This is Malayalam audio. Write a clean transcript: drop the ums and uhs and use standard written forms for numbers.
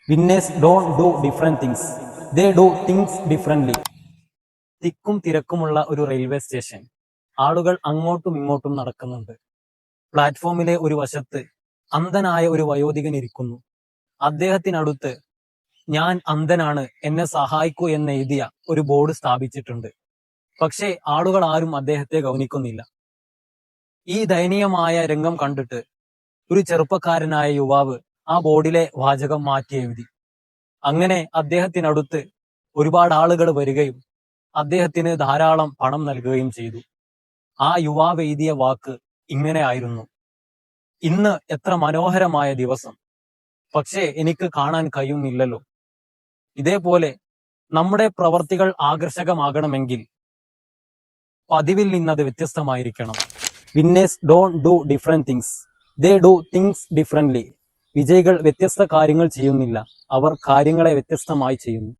Winners don't do different things. They do things differently. തിക്കും തിരക്കുമുള്ള ഒരു റെയിൽവേ സ്റ്റേഷൻ. ആളുകൾ അങ്ങോട്ടും ഇങ്ങോട്ടും നടക്കുന്നുണ്ട്. പ്ലാറ്റ്ഫോമിലെ ഒരു വശത്ത് അന്ധനായ ഒരു വയോധികൻ ഇരിക്കുന്നു. അദ്ദേഹത്തിനടുത്ത് ഞാൻ അന്ധനാണ്, എന്നെ സഹായിക്കൂ എന്ന് എഴുതിയ ഒരു ബോർഡ് സ്ഥാപിച്ചിട്ടുണ്ട്. പക്ഷേ ആളുകൾ ആരും അദ്ദേഹത്തെ ഗൗനിക്കുന്നില്ല. ഈ ദയനീയമായ രംഗം കണ്ടിട്ട് ഒരു ചെറുപ്പക്കാരനായ യുവാവ് ആ ബോർഡിലെ വാചകം മാറ്റി എഴുതി. അങ്ങനെ അദ്ദേഹത്തിനടുത്ത് ഒരുപാട് ആളുകൾ വരികയും അദ്ദേഹത്തിന് ധാരാളം പണം നൽകുകയും ചെയ്തു. ആ യുവാവ് എഴുതിയ വാക്ക് ഇങ്ങനെ ആയിരുന്നു: ഇന്ന് എത്ര മനോഹരമായ ദിവസം, പക്ഷേ എനിക്ക് കാണാൻ കഴിയുന്നില്ലല്ലോ. ഇതേപോലെ നമ്മുടെ പ്രവർത്തികൾ ആകർഷകമാകണമെങ്കിൽ പതിവിൽ നിന്നത് വ്യത്യസ്തമായിരിക്കണം. Winners don't do different things, they do things differently. വിജയികൾ വ്യത്യസ്ത കാര്യങ്ങൾ ചെയ്യുന്നില്ല, അവർ കാര്യങ്ങളെ വ്യത്യസ്തമായി ചെയ്യുന്നു.